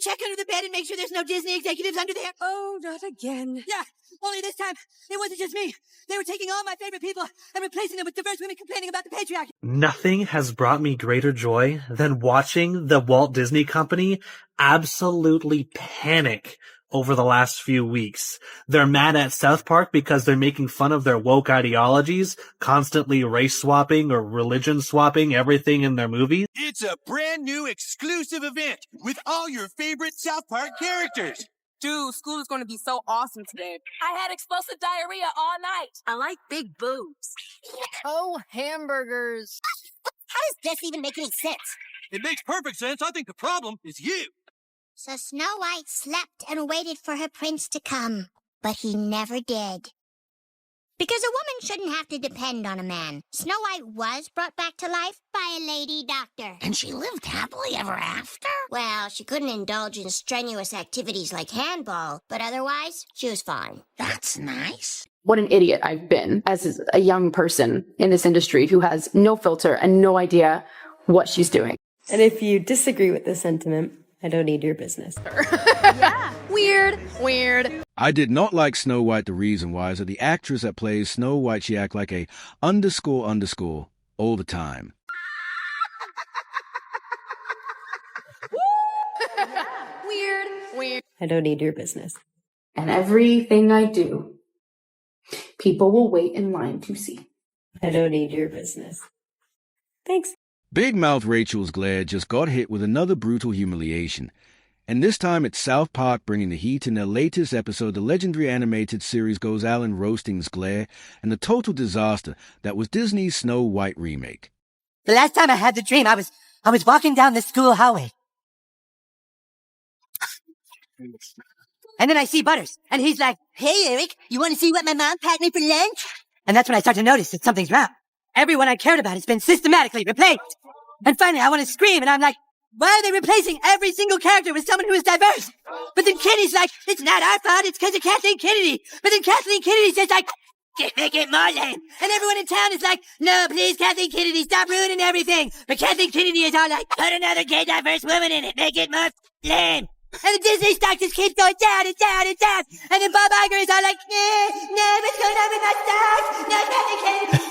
check under the bed and make sure there's no Disney executives under there? Oh, not again. Yeah, only this time, it wasn't just me. They were taking all my favorite people and replacing them with diverse women complaining about the patriarchy. Nothing has brought me greater joy than watching the Walt Disney Company absolutely panic over the last few weeks. They're mad at South Park because they're making fun of their woke ideologies, constantly race swapping or religion swapping everything in their movies. It's a brand new exclusive event with all your favorite South Park characters. Dude, school is going to be so awesome today. I had explosive diarrhea all night. I like big boobs. Oh, hamburgers. How does this even make any sense? It makes perfect sense. I think the problem is you. So Snow White slept and waited for her prince to come, but he never did. Because a woman shouldn't have to depend on a man. Snow White was brought back to life by a lady doctor. And she lived happily ever after? Well, she couldn't indulge in strenuous activities like handball, but otherwise, she was fine. That's nice. What an idiot I've been as a young person in this industry who has no filter and no idea what she's doing. And if you disagree with this sentiment, I don't need your business. Yeah. Weird. I did not like Snow White. The reason why is that the actress that plays Snow White, she act like a underscore all the time. Weird. I don't need your business. And everything I do, people will wait in line to see. I don't need your business. Thanks. Big Mouth Rachel's glare just got hit with another brutal humiliation. And this time it's South Park bringing the heat in their latest episode. The legendary animated series goes Alan roasting's glare and the total disaster that was Disney's Snow White remake. The last time I had the dream, I was walking down the school hallway. And then I see Butters, and he's like, "Hey, Eric, you want to see what my mom packed me for lunch?" And that's when I start to notice that something's wrong. Everyone I cared about has been systematically replaced. And finally, I want to scream, and I'm like, why are they replacing every single character with someone who is diverse? But then Kennedy's like, it's not our fault, it's because of Kathleen Kennedy. But then Kathleen Kennedy says like, just make it more lame. And everyone in town is like, no, please, Kathleen Kennedy, stop ruining everything. But Kathleen Kennedy is all like, put another gay diverse woman in it, make it more lame. And the Disney stock just keeps going down and down and down. And then Bob Iger is all like, no, what's going on with my stock? No, Kathleen Kennedy.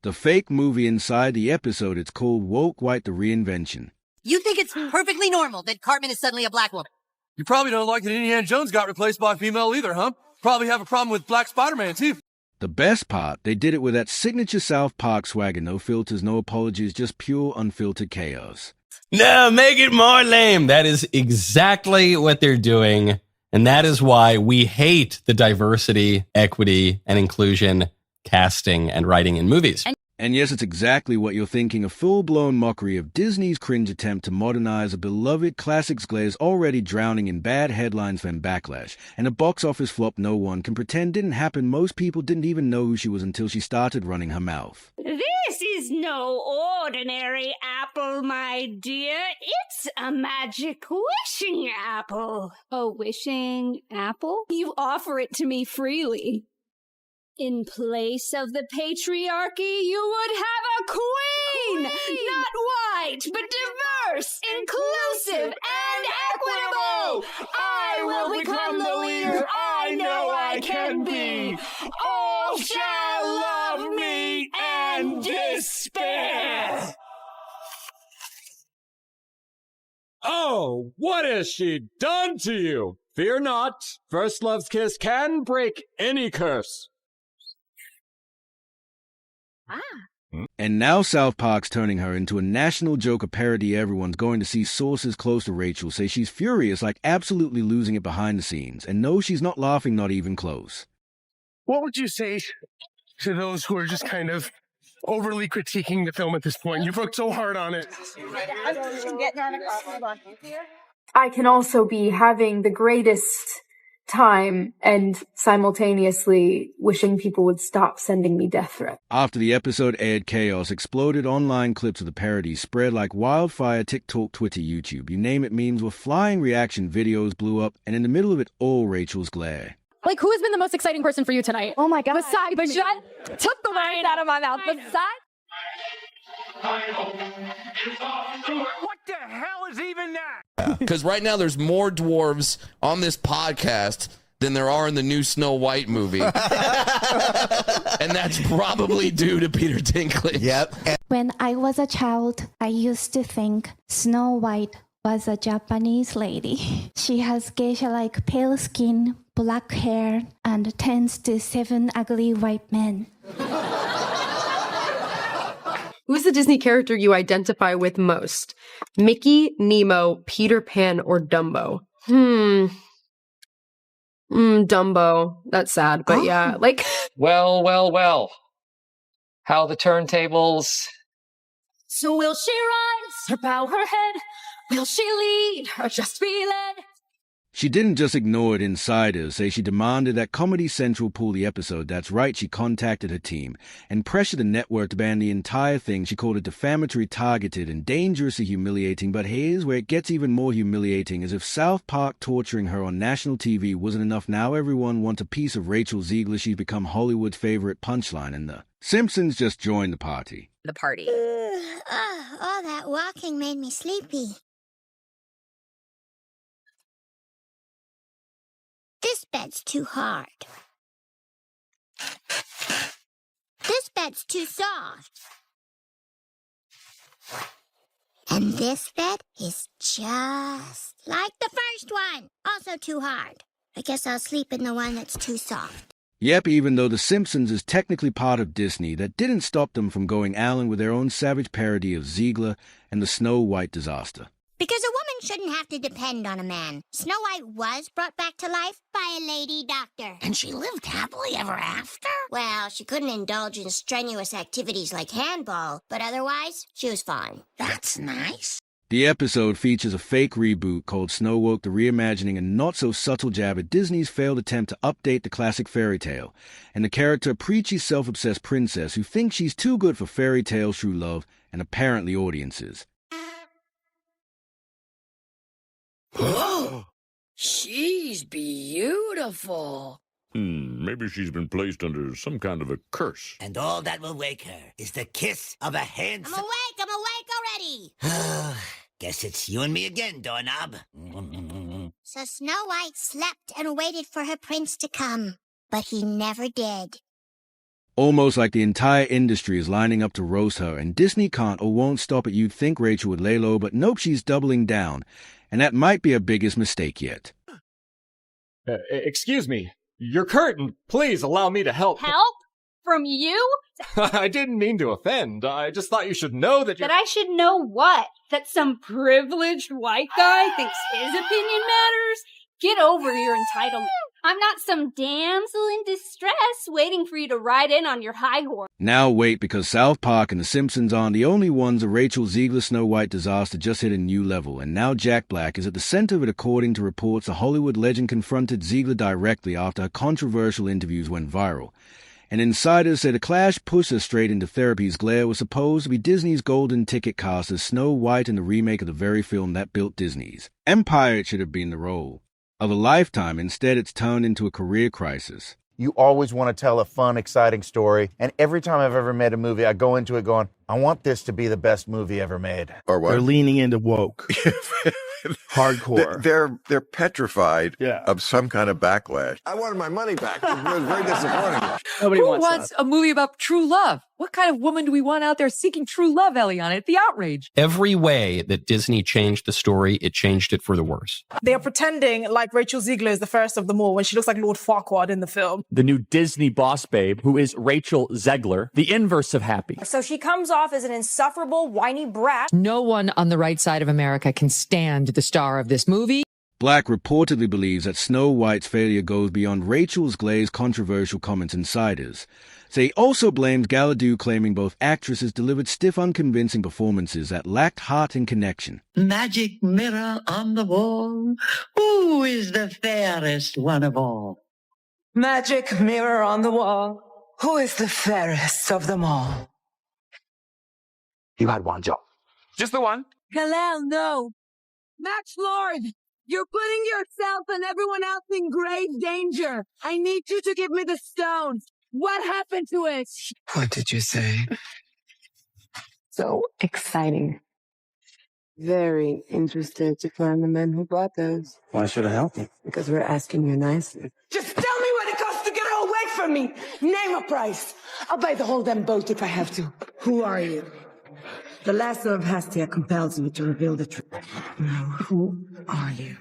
The fake movie inside the episode, it's called Woke White the Reinvention. You think it's perfectly normal that Cartman is suddenly a black woman? You probably don't like that Indiana Jones got replaced by a female either, huh? Probably have a problem with Black Spider-Man, too. The best part, they did it with that signature South Park swagger. No filters, no apologies, just pure unfiltered chaos. No, make it more lame. That is exactly what they're doing. And that is why we hate the diversity, equity, and inclusion casting and writing in movies. And yes, it's exactly what you're thinking, a full-blown mockery of Disney's cringe attempt to modernize a beloved classics glaze already drowning in bad headlines and backlash, and a box office flop no one can pretend didn't happen. Most people didn't even know who she was until she started running her mouth. This is no ordinary apple, my dear. It's a magic wishing apple. A wishing apple? You offer it to me freely. In place of the patriarchy, you would have a queen! Not white, but diverse, inclusive, and equitable! I will become the leader I know I can be! All shall love me and despair! Oh, what has she done to you? Fear not, First Love's kiss can break any curse. And now South Park's turning her into a national joke, a parody everyone's going to see. Sources close to Rachel say she's furious, like absolutely losing it behind the scenes. And no, she's not laughing, not even close. What would you say to those who are just kind of overly critiquing the film at this point? You've worked so hard on it. I can also be having the greatest time and simultaneously wishing people would stop sending me death threats. After the episode aired, chaos exploded. Online clips of the parody spread like wildfire. TikTok, Twitter, YouTube, you name it, memes were flying, reaction videos blew up, and in the middle of it all, Rachel's glare. Like, who has been the most exciting person for you tonight? Oh my God. Besides, took the word out of my mouth. Besides. What the hell is even that? Because right now there's more dwarves on this podcast than there are in the new Snow White movie. And that's probably due to Peter Dinklage. Yep. When I was a child, I used to think Snow White was a Japanese lady. She has geisha-like pale skin, black hair, and tends to 7 ugly white men. Who's the Disney character you identify with most? Mickey, Nemo, Peter Pan, or Dumbo? Dumbo. That's sad, but yeah, like... Well. How the turntables... So will she rise or bow her head? Will she lead or just be led? She didn't just ignore it. Insiders say she demanded that Comedy Central pull the episode. That's right, she contacted her team and pressured the network to ban the entire thing. She called it defamatory, targeted, and dangerously humiliating. But here's where it gets even more humiliating. As if South Park torturing her on national TV wasn't enough, now everyone wants a piece of Rachel Zegler. She's become Hollywood's favorite punchline, and the Simpsons just joined the party. All that walking made me sleepy. This bed's too hard. This bed's too soft. And this bed is just like the first one. Also too hard. I guess I'll sleep in the one that's too soft. Yep, even though The Simpsons is technically part of Disney, that didn't stop them from going Allen with their own savage parody of Zegler and the Snow White disaster. Because a woman shouldn't have to depend on a man. Snow White was brought back to life by a lady doctor. And she lived happily ever after? Well, she couldn't indulge in strenuous activities like handball, but otherwise, she was fine. That's nice. The episode features a fake reboot called Snow Woke, the reimagining and not-so-subtle jab at Disney's failed attempt to update the classic fairy tale, and the character, a preachy, self-obsessed princess who thinks she's too good for fairy tales through love and apparently audiences. Whoa! She's beautiful. Maybe she's been placed under some kind of a curse. And all that will wake her is the kiss of a handsome... I'm awake already! Guess it's you and me again, doorknob. So Snow White slept and waited for her prince to come, but he never did. Almost like the entire industry is lining up to roast her, and Disney can't or won't stop it. You'd think Rachel would lay low, but nope, she's doubling down. And that might be her biggest mistake yet. Excuse me. Your curtain. Please allow me to help. Help? From you? I didn't mean to offend. I just thought you should know that you're... That I should know what? That some privileged white guy thinks his opinion matters? Get over your entitlement. I'm not some damsel in distress waiting for you to ride in on your high horse. Now wait, because South Park and The Simpsons aren't the only ones. The Rachel Zegler Snow White disaster just hit a new level, and now Jack Black is at the center of it. According to reports, a Hollywood legend confronted Zegler directly after her controversial interviews went viral. And insiders said a clash pushed her straight into therapy. Zegler was supposed to be Disney's golden ticket cast as Snow White in the remake of the very film that built Disney's Empire. It should have been the role of a lifetime. Instead, it's turned into a career crisis. You always want to tell a fun, exciting story. And every time I've ever made a movie, I go into it going, I want this to be the best movie ever made. Or what? They're leaning into woke. Hardcore. They're petrified of some kind of backlash. I wanted my money back. It was very disappointing. Who wants a movie about true love? What kind of woman do we want out there seeking true love, Eliana? It's the outrage. Every way that Disney changed the story, it changed it for the worse. They are pretending like Rachel Zegler is the first of them all when she looks like Lord Farquaad in the film. The new Disney boss babe, who is Rachel Zegler, the inverse of happy. So she comes off as an insufferable, whiny brat. No one on the right side of America can stand the star of this movie. Black reportedly believes that Snow White's failure goes beyond Rachel Zegler's controversial comments. Insiders say he also blames Galadue, claiming both actresses delivered stiff, unconvincing performances that lacked heart and connection. Magic mirror on the wall, who is the fairest one of all? Magic mirror on the wall, who is the fairest of them all? You had one job. Just the one. Kalel, no. Max Lord, you're putting yourself and everyone else in grave danger. I need you to give me the stone. What happened to it? What did you say? So exciting. Very interested to find the men who bought those. Why should I help you? Because we're asking you nicely. Just tell me what it costs to get her away from me. Name a price. I'll buy the whole damn boat if I have to. Who are you? The lasso of Hastia compels me to reveal the truth. Now, who are you?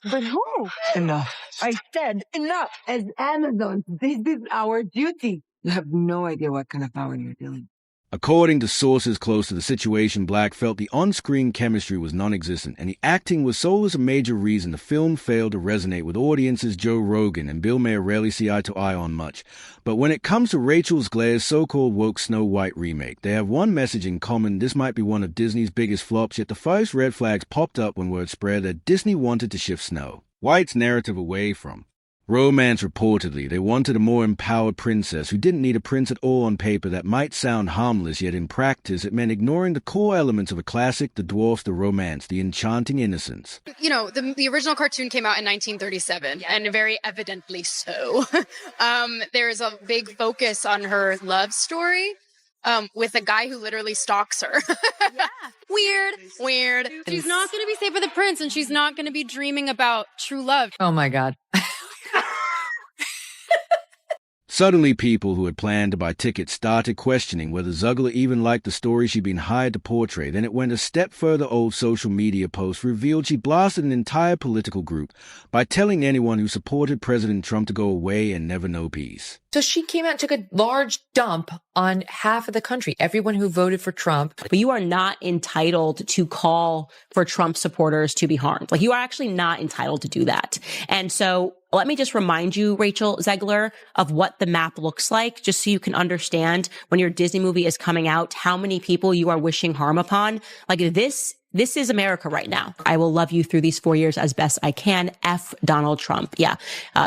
But who? Enough. I said enough. As Amazon, this is our duty. You have no idea what kind of power you're dealing with. According to sources close to the situation, Black felt the on-screen chemistry was non-existent, and the acting was sole as a major reason the film failed to resonate with audiences Joe Rogan and Bill Maher rarely see eye to eye on much. But when it comes to Rachel Zegler's so-called woke Snow White remake, they have one message in common. This might be one of Disney's biggest flops, yet the first red flags popped up when word spread that Disney wanted to shift Snow White's narrative away from romance. Reportedly, they wanted a more empowered princess who didn't need a prince at all. On paper, that might sound harmless, yet in practice it meant ignoring the core elements of a classic: the dwarfs, the romance, the enchanting innocence. You know, the original cartoon came out in 1937, and very evidently so. There's a big focus on her love story with a guy who literally stalks her. Weird. She's not going to be safe with a prince, and she's not going to be dreaming about true love. Oh my God. Suddenly, people who had planned to buy tickets started questioning whether Zegler even liked the story she'd been hired to portray. Then it went a step further. Old social media posts revealed she blasted an entire political group by telling anyone who supported President Trump to go away and never know peace. So she came out and took a large dump on half of the country, everyone who voted for Trump. But you are not entitled to call for Trump supporters to be harmed. Like, you are actually not entitled to do that. And so let me just remind you, Rachel Zegler, of what the map looks like, just so you can understand when your Disney movie is coming out, how many people you are wishing harm upon. Like, this is America right now. I will love you through these 4 years as best I can. F Donald Trump. Yeah.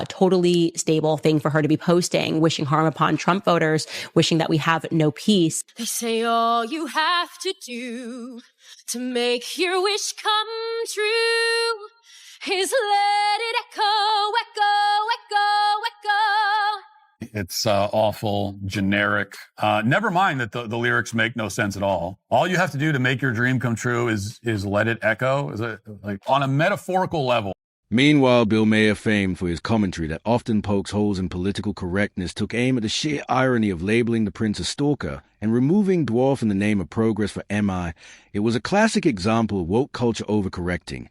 Totally stable thing for her to be posting, wishing harm upon Trump voters, wishing that we have no peace. They say all you have to do to make your wish come true is let it echo, echo, echo, echo. It's awful, generic. Never mind that the lyrics make no sense at all. All you have to do to make your dream come true is let it echo. Is it like on a metaphorical level? Meanwhile, Bill Maher, famed for his commentary that often pokes holes in political correctness, took aim at the sheer irony of labeling the prince a stalker and removing dwarf in the name of progress for MI. It was a classic example of woke culture overcorrecting,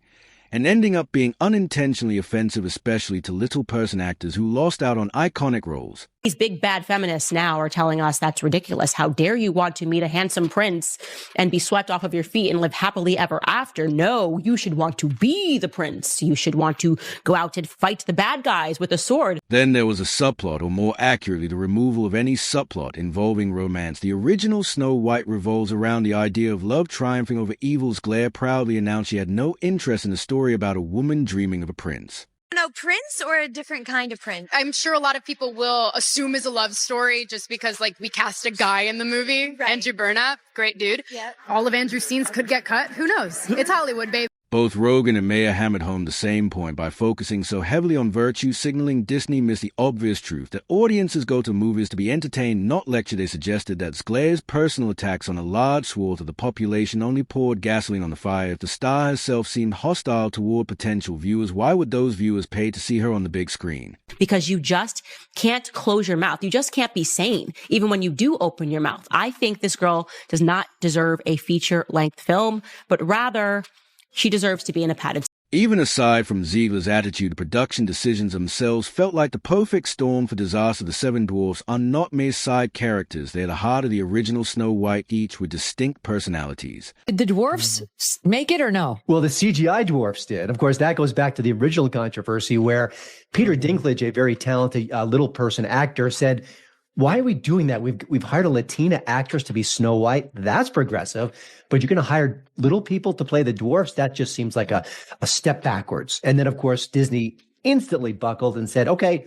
and ending up being unintentionally offensive, especially to little person actors who lost out on iconic roles. These big bad feminists now are telling us that's ridiculous. How dare you want to meet a handsome prince and be swept off of your feet and live happily ever after? No, you should want to be the prince. You should want to go out and fight the bad guys with a sword. Then there was a subplot, or more accurately, the removal of any subplot involving romance. The original Snow White revolves around the idea of love triumphing over evil's glare. Proudly announced she had no interest in a story about a woman dreaming of a prince. No, prince or a different kind of prince? I'm sure a lot of people will assume it's a love story just because, like, we cast a guy in the movie. Right. Andrew Burnap, great dude. Yep. All of Andrew's scenes could get cut. Who knows? It's Hollywood, babe. Both Rogan and Mayer hammered home the same point by focusing so heavily on virtue, signaling Disney missed the obvious truth that audiences go to movies to be entertained, not lectured. They suggested that Zegler's personal attacks on a large swath of the population only poured gasoline on the fire. If the star herself seemed hostile toward potential viewers, why would those viewers pay to see her on the big screen? Because you just can't close your mouth. You just can't be sane, even when you do open your mouth. I think this girl does not deserve a feature-length film, but rather she deserves to be in a padded. Even aside from Zegler's attitude, production decisions themselves felt like the perfect storm for disaster. The seven dwarfs are not mere side characters. They're the heart of the original Snow White, each with distinct personalities. Did the dwarfs make it or no? Well, the CGI dwarfs did. Of course, that goes back to the original controversy where Peter Dinklage, a very talented little person actor, said, "Why are we doing that? We've hired a Latina actress to be Snow White. That's progressive. But you're going to hire little people to play the dwarfs? That just seems like a step backwards." And then, of course, Disney instantly buckled and said, "Okay,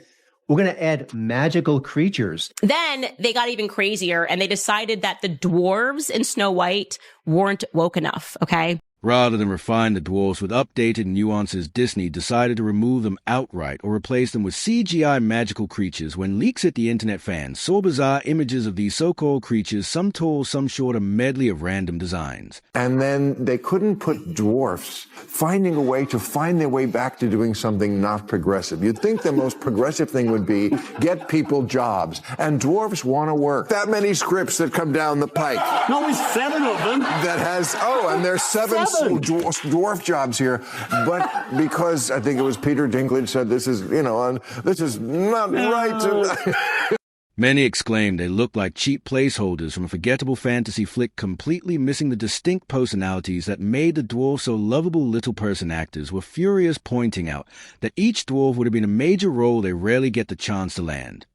we're going to add magical creatures." Then they got even crazier and they decided that the dwarves in Snow White weren't woke enough, okay? Rather than refine the dwarfs with updated nuances, Disney decided to remove them outright or replace them with CGI magical creatures when leaks at the internet fans saw bizarre images of these so-called creatures, some tall, some short, a medley of random designs. And then they couldn't put dwarfs, finding a way to find their way back to doing something not progressive. You'd think the most progressive thing would be get people jobs, and dwarfs want to work. That many scripts that come down the pike. No, there's 7 of them. That has, and there's 7 dwarf jobs here, but because I think it was Peter Dinklage said this is, this is not right. Many exclaimed they looked like cheap placeholders from a forgettable fantasy flick, completely missing the distinct personalities that made the dwarves so lovable. Little person actors were furious, pointing out that each dwarf would have been a major role they rarely get the chance to land.